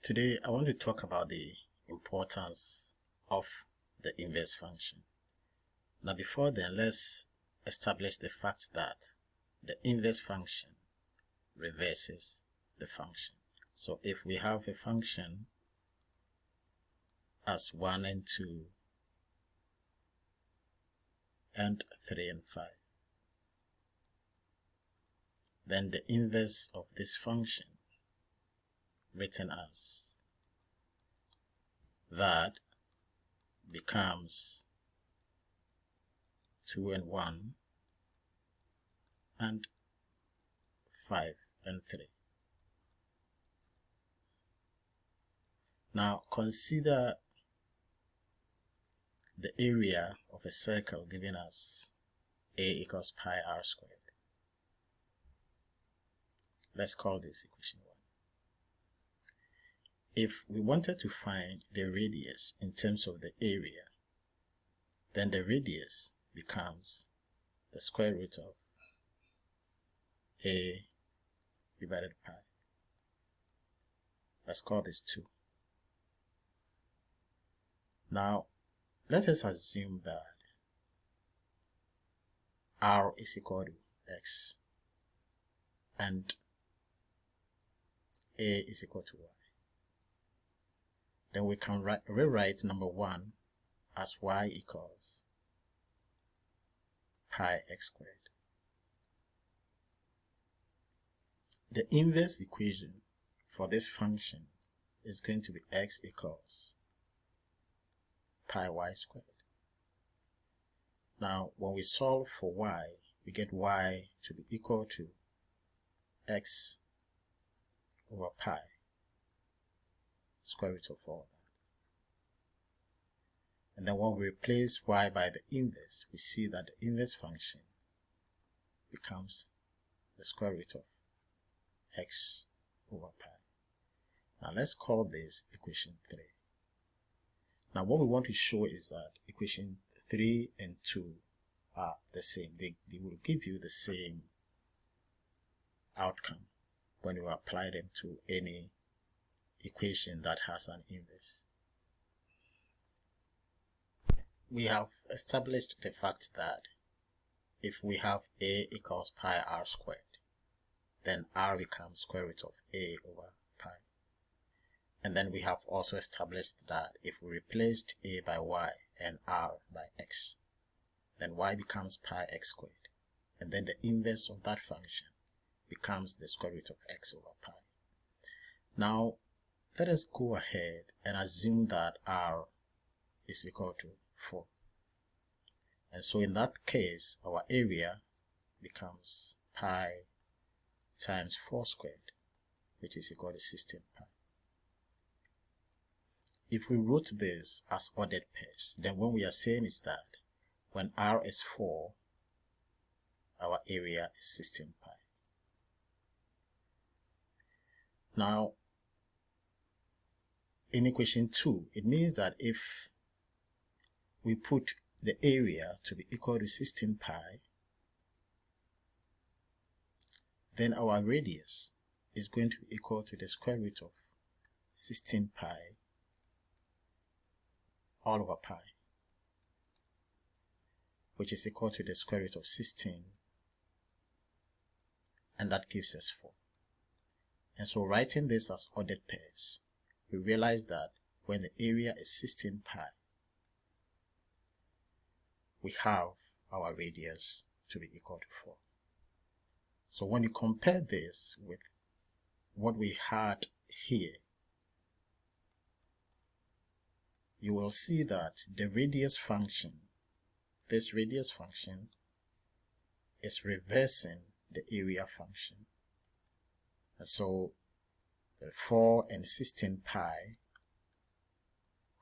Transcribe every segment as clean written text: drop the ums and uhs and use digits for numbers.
Today, I want to talk about the importance of the inverse function. Now, before then, let's establish the fact that the inverse function reverses the function. So, if we have a function as 1 and 2 and 3 and 5, then the inverse of this function, written as that, becomes 2 and 1 and 5 and 3. Now consider the area of a circle giving us a equals pi r squared. Let's call this equation 1. If we wanted to find the radius in terms of the area, then the radius becomes the square root of a divided pi. Let's call this 2. Now, let us assume that r is equal to x and a is equal to y. Then we can rewrite number 1 as y equals pi x squared. The inverse equation for this function is going to be x equals pi y squared. Now, when we solve for y, we get y to be equal to x over pi, square root of all that. And then when we replace y by the inverse, we see that the inverse function becomes the square root of x over pi. Now let's call this equation 3. Now what we want to show is that equation 3 and 2 are the same. They will give you the same outcome when you apply them to any equation that has an inverse. We have established the fact that if we have a equals pi r squared, then r becomes square root of a over pi. And then we have also established that if we replaced a by y and r by x, then y becomes pi x squared. And then the inverse of that function becomes the square root of x over pi. Now, let us go ahead and assume that r is equal to 4. And so in that case, our area becomes pi times 4 squared, which is equal to 16 pi. If we wrote this as ordered pairs, then what we are saying is that when r is 4, our area is 16 pi. Now, in equation 2, it means that if we put the area to be equal to 16 pi, then our radius is going to be equal to the square root of 16 pi all over pi, which is equal to the square root of 16, and that gives us 4. And so writing this as ordered pairs, we realize that when the area is 16 pi, we have our radius to be equal to 4. So when you compare this with what we had here, you will see that the radius function, this radius function, is reversing the area function. And so the 4 and 16 pi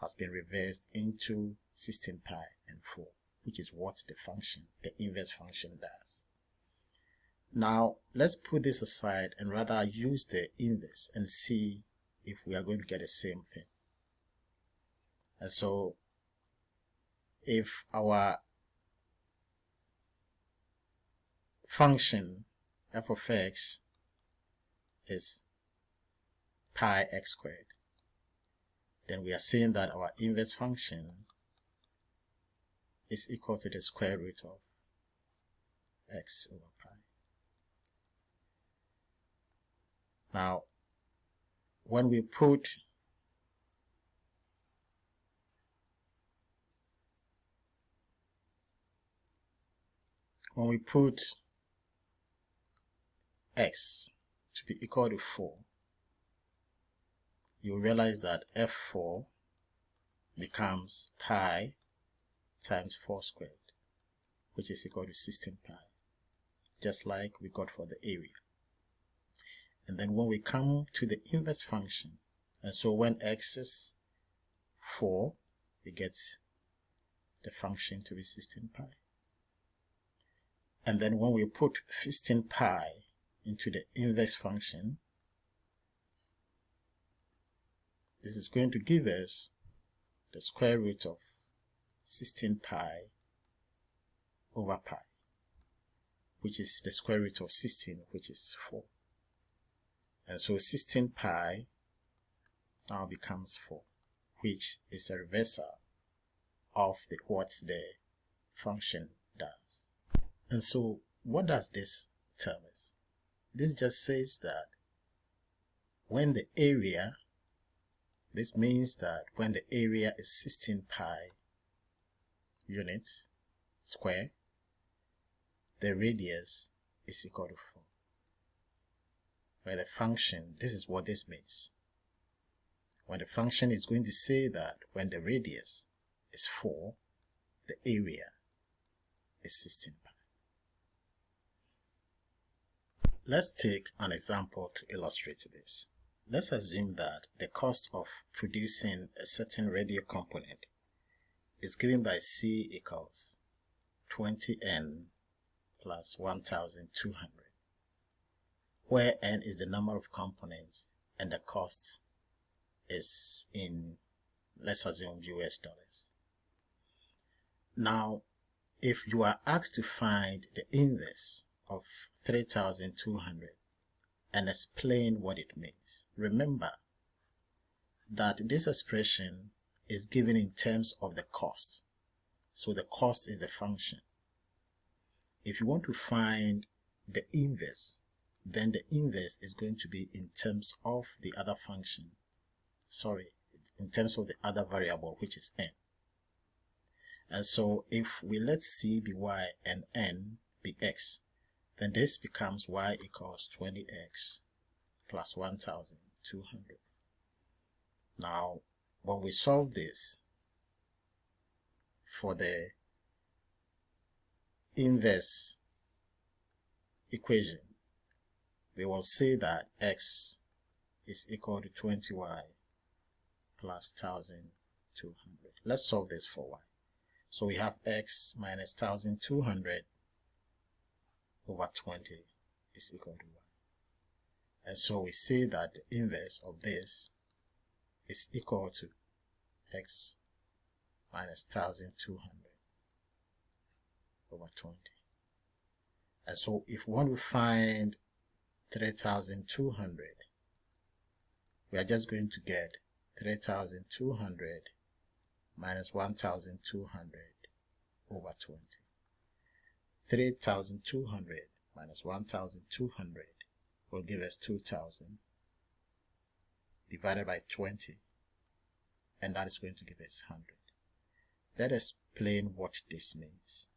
has been reversed into 16 pi and 4, which is what the function, the inverse function, does. Now, let's put this aside and rather use the inverse and see if we are going to get the same thing. And so, if our function f of x is pi x squared, then we are saying that our inverse function is equal to the square root of x over pi. Now, when we put x to be equal to 4, you realize that f4 becomes pi times 4 squared, which is equal to 16 pi, just like we got for the area. And then when we come to the inverse function, and so when x is 4, we get the function to be 16 pi. And then when we put 15 pi into the inverse function, this is going to give us the square root of 16 pi over pi, which is the square root of 16, which is 4. And so 16 pi now becomes 4, which is a reversal of what the function does. And so what does this tell us? This just says that when the area, this means that when the area is 16 pi units square, the radius is equal to 4. Where the function, this is what this means. When the function is going to say that when the radius is 4, the area is 16 pi. Let's take an example to illustrate this. Let's assume that the cost of producing a certain radio component is given by C equals 20N plus 1,200, where N is the number of components and the cost is in, let's assume, US dollars. Now, if you are asked to find the inverse of 3,200 and explain what it means, remember that this expression is given in terms of the cost. So the cost is the function. If you want to find the inverse, then the inverse is going to be in terms of the other function. In terms of the other variable, which is n. And so if we let c be y and n be x, then this becomes y equals 20x plus 1,200. Now, when we solve this for the inverse equation, we will say that x is equal to 20y plus 1,200. Let's solve this for y. So we have x minus 1,200 over 20 is equal to y. And so we say that the inverse of this is equal to x minus 1,200 over 20. And so if we want to find 3,200, we are just going to get 3,200 minus 1,200 over 20. 3,200 minus 1,200 will give us 2,000 divided by 20, and that is going to give us 100. Let us explain what this means.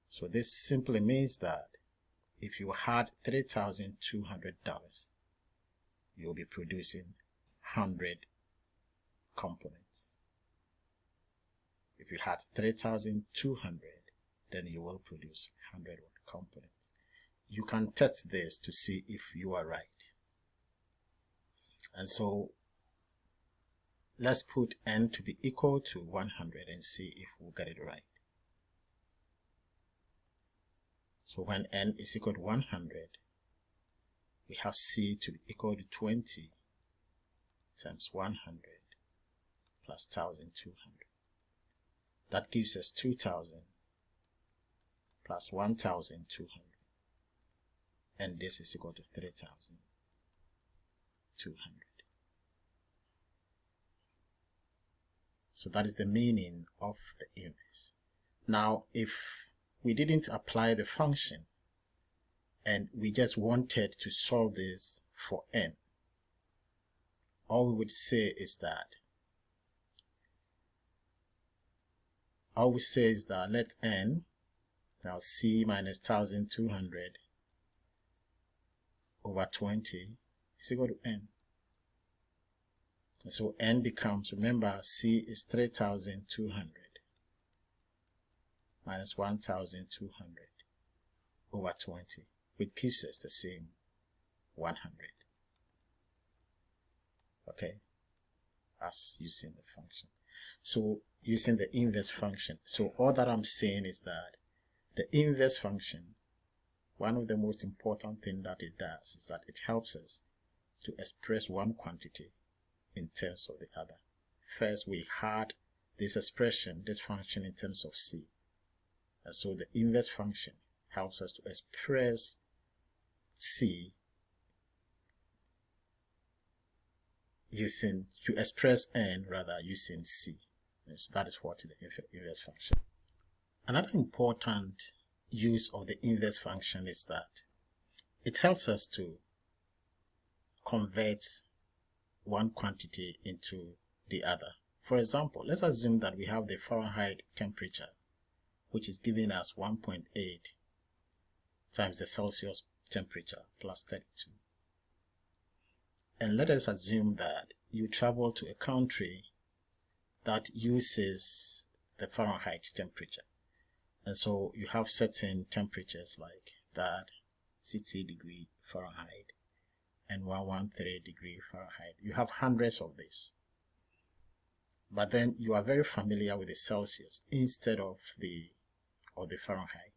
So this simply means that if you had $3,200, you'll be producing 100 components. If you had 3,200, then you will produce 100 components. You can test this to see if you are right. And so let's put n to be equal to 100 and see if we'll get it right. So when n is equal to 100, we have c to be equal to 20 times 100 plus 1,200. That gives us 2,000 plus 1,200. And this is equal to 3,200. So that is the meaning of the inverse. Now, if we didn't apply the function and we just wanted to solve this for n, all we would say is that let n, now c minus 1200 over 20 is equal to n. And so n becomes, remember, c is 3200 minus 1200 over 20, which gives us the same 100. Okay, as using the function. So using the inverse function. So all that I'm saying is that the inverse function, one of the most important things that it does is that it helps us to express one quantity in terms of the other. First, we had this expression, this function in terms of c. And so the inverse function helps us to express c using n rather using c. And so that is what the inverse function. Another important use of the inverse function is that it helps us to convert one quantity into the other. For example, let's assume that we have the Fahrenheit temperature, which is giving us 1.8 times the Celsius temperature plus 32. And let us assume that you travel to a country that uses the Fahrenheit temperature. And so you have certain temperatures like that 60 degree Fahrenheit and 113 degree Fahrenheit. You have hundreds of these. But then you are very familiar with the Celsius instead of the Fahrenheit.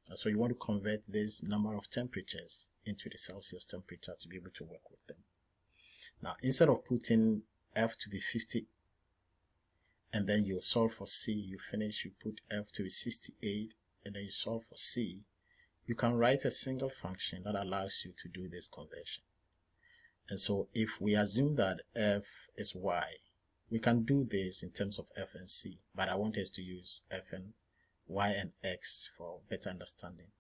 And so you want to convert this number of temperatures into the Celsius temperature to be able to work with them. Now, instead of putting F to be 50 and then you solve for C, you put F to be 68 and then you solve for C, you can write a single function that allows you to do this conversion. And so if we assume that F is Y, we can do this in terms of F and C, but I want us to use F and Y and X for better understanding.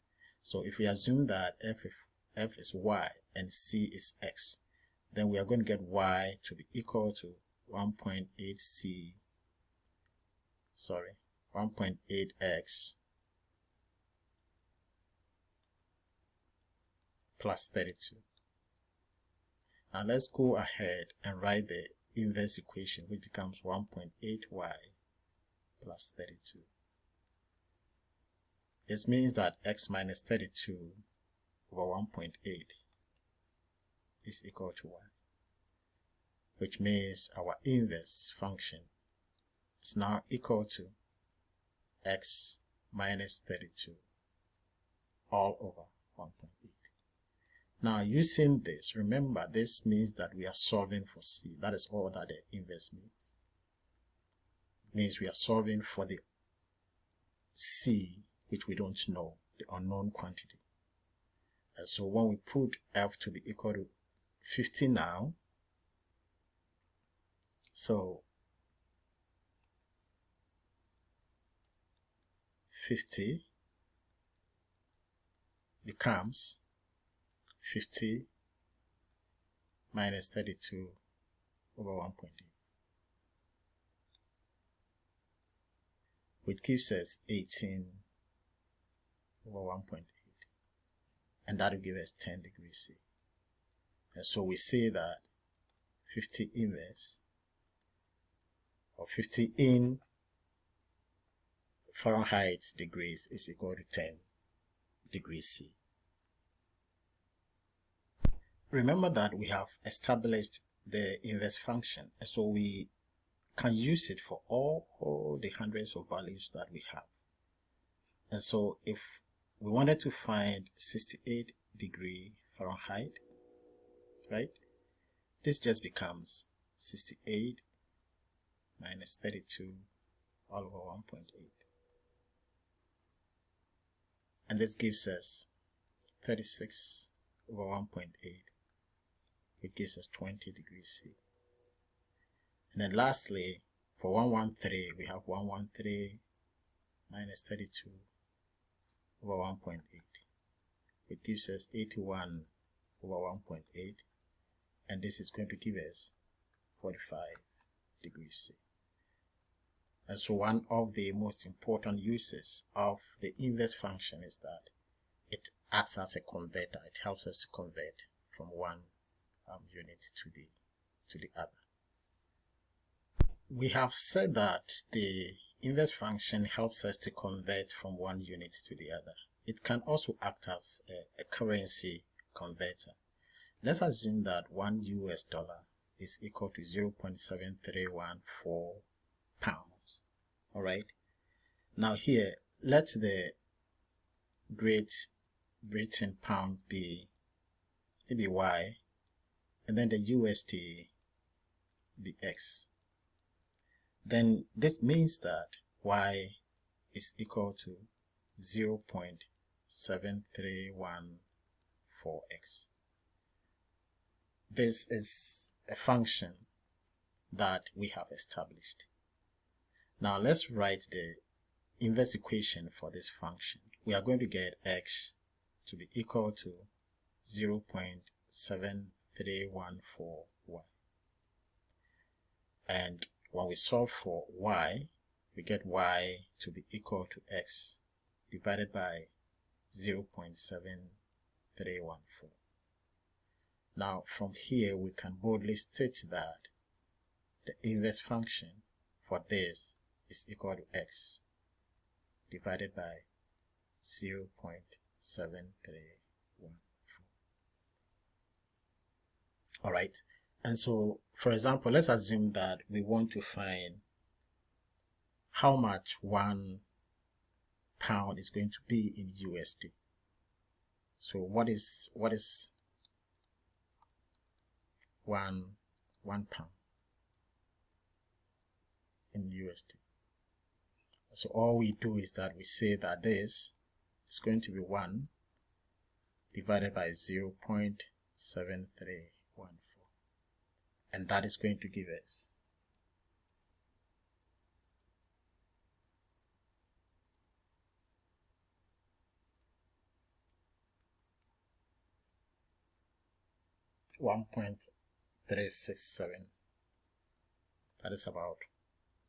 So if we assume that F is Y and C is X, then we are going to get Y to be equal to 1.8x plus 32. Now let's go ahead and write the inverse equation, which becomes 1.8y plus 32. This means that x minus 32 over 1.8 is equal to 1, which means our inverse function is now equal to x minus 32 all over 1.8. Now using this, remember this means that we are solving for c. That is all that the inverse means. It means we are solving for the c which we don't know, the unknown quantity. And so when we put f to be equal to 50 now, so 50 becomes 50 minus 32 over 1.8, which gives us 18 over 1.8, and that will give us 10 degrees C. And so we say that 50 inverse, or 50 in Fahrenheit degrees, is equal to 10 degrees C. Remember that we have established the inverse function, and so we can use it for all the hundreds of values that we have. And so if we wanted to find 68 degree Fahrenheit, right, this just becomes 68 minus 32 all over 1.8. And this gives us 36 over 1.8, which gives us 20 degrees C. And then lastly, For 113, we have 113 minus 32 over 1.8. It gives us 81 over 1.8, and this is going to give us 45 degrees C. And so one of the most important uses of the inverse function is that it acts as a converter. It helps us to convert from one unit to the other. We have said that the inverse function helps us to convert from one unit to the other. It can also act as a currency converter. Let's assume that $1 is equal to 0.7314 pounds. All right. Now here, let the Great Britain pound be maybe Y, and then the USD be X. Then this means that Y is equal to 0.7314x. This is a function that we have established. Now let's write the inverse equation for this function. We are going to get x to be equal to 0.7314y. And when we solve for y, we get y to be equal to x divided by 0.7314. Now from here we can boldly state that the inverse function for this is equal to x divided by 0.7314. All right. And so, for example, let's assume that we want to find how much 1 pound is going to be in USD. So what is 1 pound in USD? So all we do is that we say that this is going to be 1 divided by 0.7314, and that is going to give us 1.367. That is about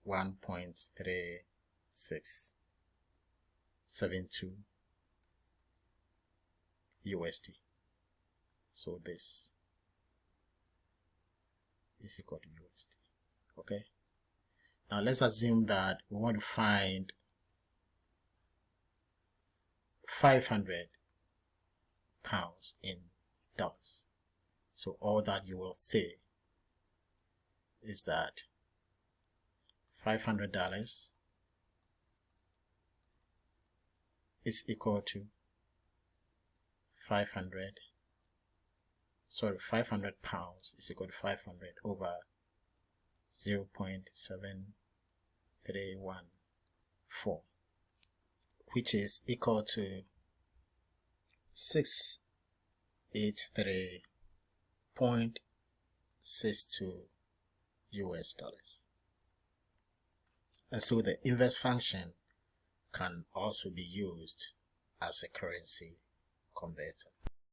1.3672 USD. So this is equal to USD. Okay. Now let's assume that we want to find 500 pounds in dollars. So all that you will say is that $500 is equal to 500 pounds is equal to 500 over 0.7314, which is equal to 683.62 US dollars. And so the inverse function can also be used as a currency converter.